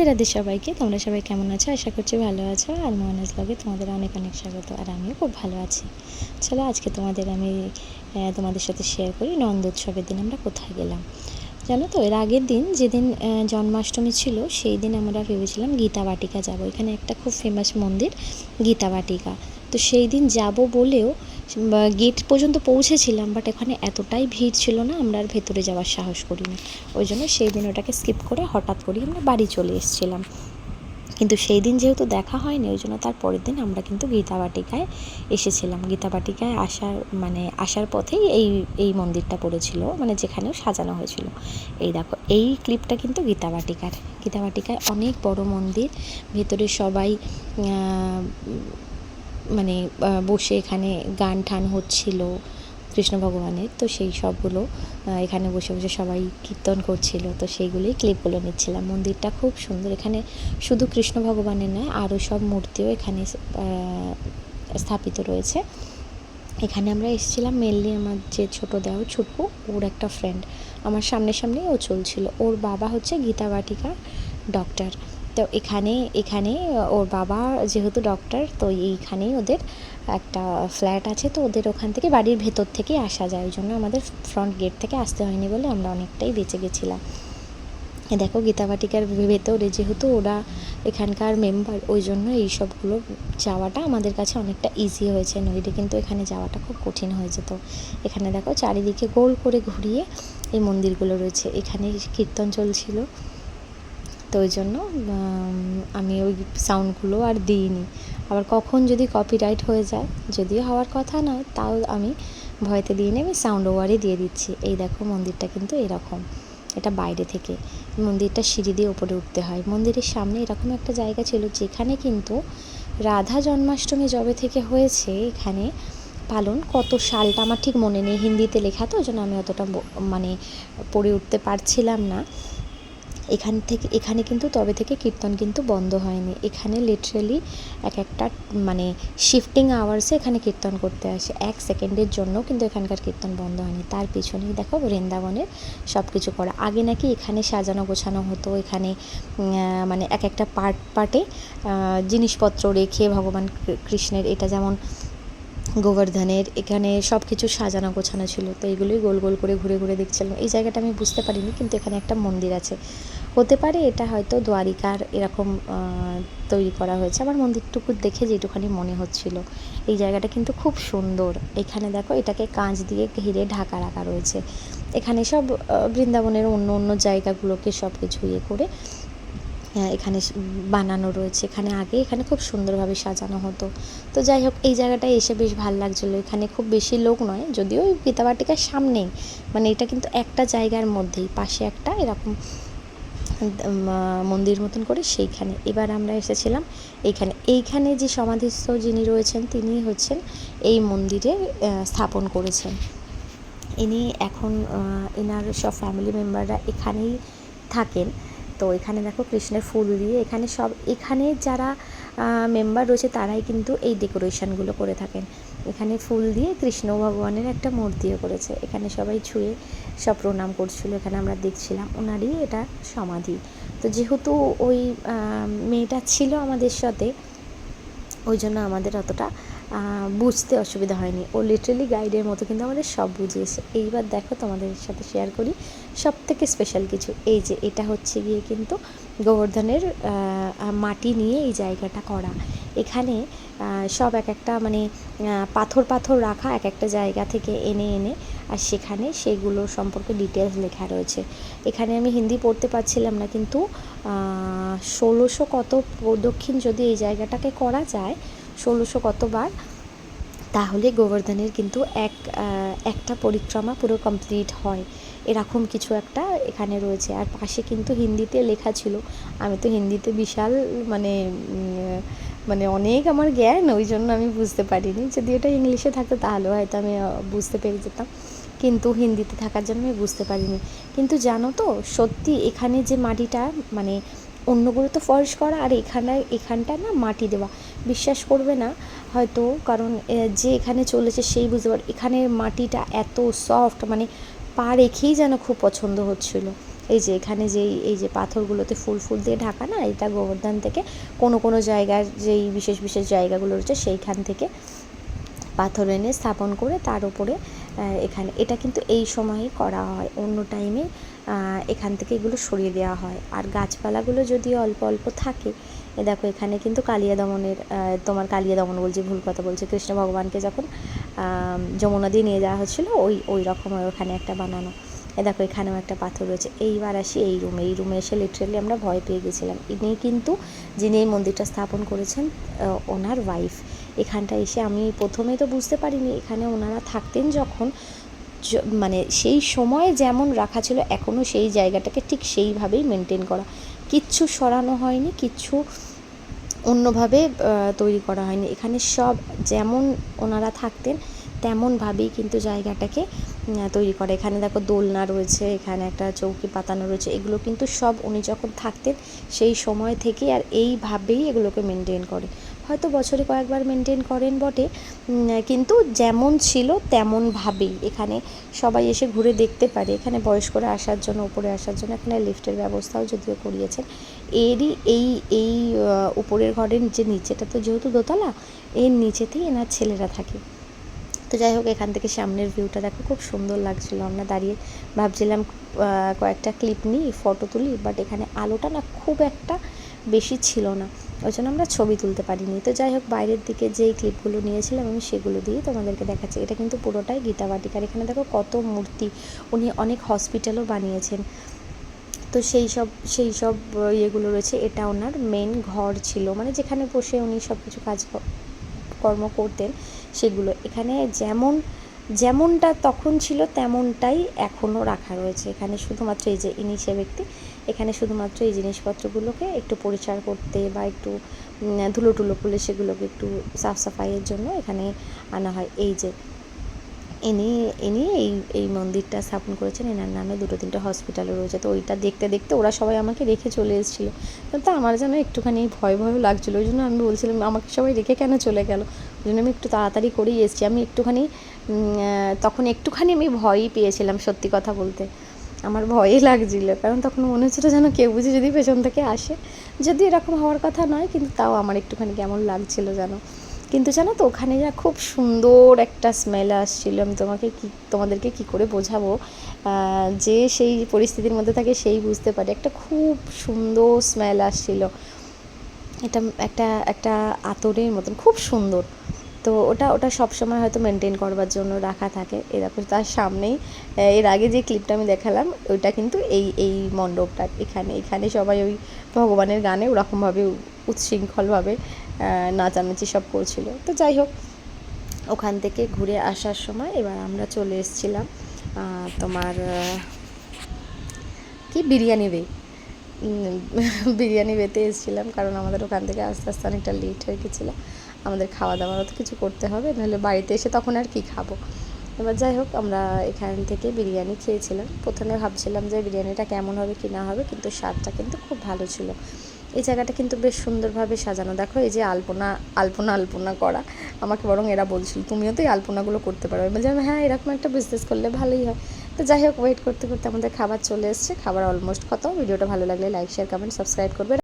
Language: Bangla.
রাধে সবাইকে, তোমরা সবাই কেমন আছো? আশা করছি ভালো আছো। আর মোহনাজ ব্লগে তোমাদের অনেক অনেক স্বাগত। আর আমিও খুব ভালো আছি। চলো আজকে তোমাদের সাথে শেয়ার করি নন্দোৎসবের দিন আমরা কোথায় গেলাম। জানো তো, এর আগের দিন যেদিন জন্মাষ্টমী ছিল সেই দিন আমরা ভেবেছিলাম গীতাবাটিকা যাব। এখানে একটা খুব ফেমাস মন্দির গীতাবাটিকা। তো সেই দিন যাব বলেও গেট পর্যন্ত পৌঁছেছিলাম, বাট এখানে এতটাই ভিড় ছিল না, আমরা আর ভেতরে যাওয়ার সাহস করিনি। ওই জন্য সেই দিন ওটাকে স্কিপ করে হঠাৎ করে আমরা বাড়ি চলে এসেছিলাম। কিন্তু সেই দিন যেহেতু দেখা হয়নি, ওই জন্য তার পরের দিন আমরা কিন্তু গীতাবাটিকায় এসেছিলাম। গীতাবাটিকায় আসার পথেই এই মন্দিরটা পড়েছিল, মানে যেখানেও সাজানো হয়েছিল। এই দেখো, এই ক্লিপটা কিন্তু গীতাবাটিকায় অনেক বড় মন্দির। ভেতরে সবাই বসে এখানে গান টান হচ্ছিল কৃষ্ণ ভগবানের। তো সেই সবগুলো এখানে বসে বসে সবাই কীর্তন করছিল, তো সেইগুলোই ক্লিপগুলো নিচ্ছিলাম। মন্দিরটা খুব সুন্দর। এখানে শুধু কৃষ্ণ ভগবানের নয়, আরও সব মূর্তিও এখানে স্থাপিত রয়েছে। এখানে আমরা এসেছিলাম মেনলি আমার যে ছোটো দেওর ছুটকু, ওর একটা ফ্রেন্ড আমার সামনেই ও চলছিল। ওর বাবা হচ্ছে গীতাবাটিকা ডক্টর। তো এখানে ওর বাবা যেহেতু ডক্টর, তো এইখানেই ওদের একটা ফ্ল্যাট আছে। তো ওদের ওখান থেকে বাড়ির ভেতর থেকেই আসা যায়, ওই জন্য আমাদের ফ্রন্ট গেট থেকে আসতে হয়নি বলে আমরা অনেকটাই বেঁচে গেছিলাম। দেখো, গীতাবাটিকার ভেতরে যেহেতু ওরা এখানকার মেম্বার, ওই জন্য এই সবগুলো যাওয়াটা আমাদের কাছে অনেকটা ইজি হয়েছে। নইলে কিন্তু এখানে যাওয়াটা খুব কঠিন হয়ে যেত। এখানে দেখো চারিদিকে গোল করে ঘুরিয়ে এই মন্দিরগুলো রয়েছে। এখানে কীর্তন চলছিল, তো ওই জন্য আমি ওই সাউন্ডগুলো আর দিইনি। আবার কখন যদি কপিরাইট হয়ে যায়, যদিও হওয়ার কথা নয়, তাও আমি ভয়তে দিইনি, আমি সাউন্ড ওভারই দিয়ে দিচ্ছি। এই দেখো, মন্দিরটা কিন্তু এরকম। এটা বাইরে থেকে, মন্দিরটা সিঁড়ি দিয়ে ওপরে উঠতে হয়। মন্দিরের সামনে এরকম একটা জায়গা ছিল যেখানে কিন্তু রাধা জন্মাষ্টমী যবে থেকে হয়েছে এখানে পালন, কত সালটা আমার ঠিক মনে নেই, হিন্দিতে লেখা তো, ওই জন্য আমি অতটা পড়ে উঠতে পারছিলাম না। এখানে কিন্তু তবে থেকে কীর্তন কিন্তু বন্ধ হয়নি। এখানে লিটারেলি একটা শিফটিং আওয়ার্সে এখানে কীর্তন করতে আসে, 1 সেকেন্ডের জন্য কিন্তু এখানকার কীর্তন বন্ধ হয়নি। তার পিছনেই দেখো বৃন্দাবনের সব কিছু করা। আগে নাকি এখানে সাজানো গোছানো হতো, এখানে একটা পার্টে জিনিসপত্র রেখে ভগবান কৃষ্ণের, এটা যেমন গোবর্ধনের, এখানে সব কিছু সাজানো গোছানো ছিল। তো এগুলোই গোল গোল করে ঘুরে ঘুরে দেখছিলাম। এই জায়গাটা আমি বুঝতে পারিনি, কিন্তু এখানে একটা মন্দির আছে, হতে পারে এটা হয়তো দ্বারিকার এরকম তৈরি করা হয়েছে। আমার মন্দিরটুকু দেখে যেটুখানি মনে হচ্ছিল। এই জায়গাটা কিন্তু খুব সুন্দর। এখানে দেখো, এটাকে কাঁচ দিয়ে ঘিরে ঢাকা রাখা রয়েছে। এখানে সব বৃন্দাবনের অন্য জায়গাগুলোকে সব কিছু করে এখানে বানানো রয়েছে। এখানে খুব সুন্দরভাবে সাজানো হতো। তো যাই হোক, এই জায়গাটায় এসে বেশ ভালো লাগছিলো। এখানে খুব বেশি লোক নয়, যদিও ওই গীতাবাটিকার সামনেই, এটা কিন্তু একটা জায়গার মধ্যেই, পাশে একটা এরকম মন্দির মতন করে সেইখানে। এবার আমরা এসেছিলাম এইখানে যে সমাধিস্থ যিনি রয়েছেন, তিনি হচ্ছেন এই মন্দিরে স্থাপন করেছেন। ইনি এখন এনার সব ফ্যামিলি মেম্বাররা এখানেই থাকেন। তো এখানে দেখো, কৃষ্ণের ফুল দিয়ে এখানে যারা মেম্বার রয়েছে তারাই কিন্তু এই ডেকোরেশনগুলো করে থাকেন। এখানে ফুল দিয়ে কৃষ্ণ ভগবানের একটা মূর্তিও করেছে। এখানে সবাই ছুঁয়ে সব প্রণাম করছিল। এখানে আমরা দেখছিলাম ওনারই এটা সমাধি। তো যেহেতু ওই মেয়েটা ছিল আমাদের সাথে, ওই জন্য আমাদের অতটা বুঝতে অসুবিধা হয়নি। ও লিটারেলি গাইডের মতো কিন্তু আমাদের সব বুঝিয়েছে। এইবার দেখো, তোমাদের সাথে শেয়ার করি সব থেকে স্পেশাল কিছু। এই যে এটা হচ্ছে গিয়ে কিন্তু গোবর্ধনের মাটি নিয়ে এই জায়গাটা করা। এখানে সব একটা পাথর রাখা একটা জায়গা থেকে এনে আর সেখানে সেগুলো সম্পর্কে ডিটেলস লেখা রয়েছে। এখানে আমি হিন্দি পড়তে পারছিলাম না, কিন্তু 1600 কত প্রদক্ষিণ যদি এই জায়গাটাকে করা যায়, 1600 কতবার, তাহলে গোবর্ধনের কিন্তু একটা পরিক্রমা পুরো কমপ্লিট হয়। এরকম কিছু একটা এখানে রয়েছে। আর পাশে কিন্তু হিন্দিতে লেখা ছিল। আমি তো হিন্দিতে বিশাল অনেক আমার জ্ঞান, ওই জন্য আমি বুঝতে পারিনি। যদি এটা ইংলিশে থাকতো তাহলে হয়তো আমি বুঝতে পেরে যেতাম, কিন্তু হিন্দিতে থাকার জন্য আমি বুঝতে পারিনি। কিন্তু জানো তো, সত্যি এখানে যে মাটিটা অন্যগুলো তো ফলস করা, আর এখানটা না মাটি দেওয়া, বিশ্বাস করবে না হয়তো, কারণ যে এখানে চলেছে সেই বুঝতে পারে। এখানে মাটিটা এত সফট, পা রেখেই যেন খুব পছন্দ হচ্ছিলো। এই যে এখানে এই যে পাথরগুলোতে ফুল ফুল দিয়ে ঢাকা না, এটা গোবর্ধন থেকে কোনো জায়গার যেই বিশেষ বিশেষ জায়গাগুলো রয়েছে সেইখান থেকে পাথর এনে স্থাপন করে তার উপরে এখানে, এটা কিন্তু এই সময়ই করা হয়, অন্য টাইমে এখান থেকে এগুলো সরিয়ে দেওয়া হয়। আর গাছপালাগুলো যদিও অল্প অল্প থাকে, দেখো এখানে কিন্তু কালিয়া দমনের কালিয়া দমন বলছি, ভুল কথা বলছি, কৃষ্ণ ভগবানকে যখন যমুনা দিয়ে নিয়ে যাওয়া হচ্ছিলো ওই রকম ওখানে একটা বানানো। দেখো এখানেও একটা পাথর রয়েছে। এইবার আসি এই রুমে এসে লিটারেলি আমরা ভয় পেয়ে গেছিলাম। ইনি কিন্তু যিনি এই মন্দিরটা স্থাপন করেছেন ওনার ওয়াইফ। এখানটা এসে আমি প্রথমে তো বুঝতে পারিনি এখানে ওনারা থাকতেন যখন, মানে সেই সময় যেমন রাখা ছিল এখনও সেই জায়গাটাকে ঠিক সেইভাবেই মেনটেন করা, কিচ্ছু সরানো হয়নি, কিচ্ছু অন্যভাবে তৈরি করা হয়নি। এখানে সব যেমন ওনারা থাকতেন তেমনভাবেই কিন্তু জায়গাটাকে তৈরি করে। এখানে দেখো দোলনা রয়েছে, এখানে একটা চৌকি পাতানো রয়েছে, এগুলো কিন্তু সব উনি যখন থাকতেন সেই সময় থেকে আর এইভাবেই এগুলোকে মেনটেন করে। হয়তো বছরে কয়েকবার মেনটেন করেন বটে, কিন্তু যেমন ছিল তেমনভাবেই এখানে সবাই এসে ঘুরে দেখতে পারে। এখানে বয়স্করা আসার জন্য, উপরে আসার জন্য এখানে লিফটের ব্যবস্থাও যদিও করিয়েছেন। এরই এই উপরের ঘরের যে নিচেটা তো যেহেতু দোতলা, এর নিচেতেই এনার ছেলেরা থাকে। তো যাই হোক, এখান থেকে সামনের ভিউটা দেখো খুব সুন্দর লাগছিলো। আমরা দাঁড়িয়ে ভাবছিলাম কয়েকটা ক্লিপ নিই, ফটো তুলি, বাট এখানে আলোটা না খুব একটা বেশি ছিল না, ওই জন্য আমরা ছবি তুলতে পারিনি। তো যাই হোক, বাইরের দিকে যেই ক্লিপগুলো নিয়েছিলাম আমি সেগুলো দিয়ে তোমাদেরকে দেখাচ্ছি। এটা কিন্তু পুরোটাই গীতা বাটিকার। এখানে দেখো কত মূর্তি, উনি অনেক হসপিটালও বানিয়েছেন। তো সেই সব ইয়েগুলো রয়েছে। এটা ওনার মেন ঘর ছিল, মানে যেখানে বসে উনি সব কিছু কাজকর্ম করতেন সেগুলো। এখানে যেমনটা তখন ছিল তেমনটাই এখনও রাখা রয়েছে। এখানে শুধুমাত্র এই যে ইনি সে ব্যক্তি, এখানে শুধুমাত্র এই জিনিসপত্রগুলোকে একটু পরিষ্কার করতে বা একটু ধুলো টুলো করলে সেগুলোকে একটু সাফ সাফাইয়ের জন্য এখানে আনা হয়। এই যে ইনি এই মন্দিরটা স্থাপন করেছেন, এনার নামে 2-3টে হসপিটালও রয়েছে। তো ওইটা দেখতে দেখতে ওরা সবাই আমাকে রেখে চলে এসেছিলো, তো আমার যেন একটুখানি ভয়ও লাগছিলো। ওই জন্য আমি বলছিলাম আমাকে সবাই রেখে কেন চলে গেল, ওই জন্য আমি একটু তাড়াতাড়ি করেই এসেছি। আমি তখন একটুখানি আমি ভয়ই পেয়েছিলাম, সত্যি কথা বলতে আমার ভয়ই লাগছিলো, কারণ তখন মনে হচ্ছিলো যেন কেউ বুঝি যদি পেছন থেকে আসে, যদি এরকম হওয়ার কথা নয়, কিন্তু তাও আমার একটুখানি কেমন লাগছিলো যেন। কিন্তু জানো তো ওখানে যা খুব সুন্দর একটা স্মেল আসছিল, আমি তোমাদেরকে কি করে বোঝাবো, যে সেই পরিস্থিতির মধ্যে থাকে সেই বুঝতে পারে। একটা খুব সুন্দর স্মেল আসছিল, এটা একটা আতরের মতন, খুব সুন্দর। তো ওটা সবসময় হয়তো মেনটেন করবার জন্য রাখা থাকে। এরকম তার সামনেই এর আগে যে ক্লিপটা আমি দেখালাম ওইটা কিন্তু এই মণ্ডপটা, এখানে সবাই ওই ভগবানের গানে ওরকমভাবে উচ্ছৃঙ্খলভাবে নাচানাচি সব করছিল। তো যাই হোক, ওখান থেকে ঘুরে আসার সময় এবার আমরা চলে এসেছিলাম তোমার বিরিয়ানি বেতে এসেছিলাম, কারণ আমাদের ওখান থেকে আস্তে আস্তে অনেকটা লেট হয়ে গেছিলো। আমাদের খাওয়া দাওয়ারও তো কিছু করতে হবে, নাহলে বাড়িতে এসে তখন আর কি খাবো। এবার যাই হোক, আমরা এখান থেকে বিরিয়ানি খেয়েছিলাম। প্রথমে ভাবছিলাম যে বিরিয়ানিটা কেমন হবে কি না হবে, কিন্তু স্বাদটা কিন্তু খুব ভালো ছিল। এই জায়গাটা কিন্তু বেশ সুন্দরভাবে সাজানো। দেখো এই যে আলপনা করা, আমাকে বরং এরা বলছিল তুমিও তো এই আলপনাগুলো করতে পারো। আমি বলছিলাম হ্যাঁ, এরকম একটা বিজনেস করলে ভালোই হয়। তো যাই হোক, ওয়েট করতে করতে আমাদের খাবার চলে এসছে, খাবার অলমোস্ট খতম। ভিডিওটা ভালো লাগলে লাইক, শেয়ার, কমেন্ট, সাবস্ক্রাইব করবে।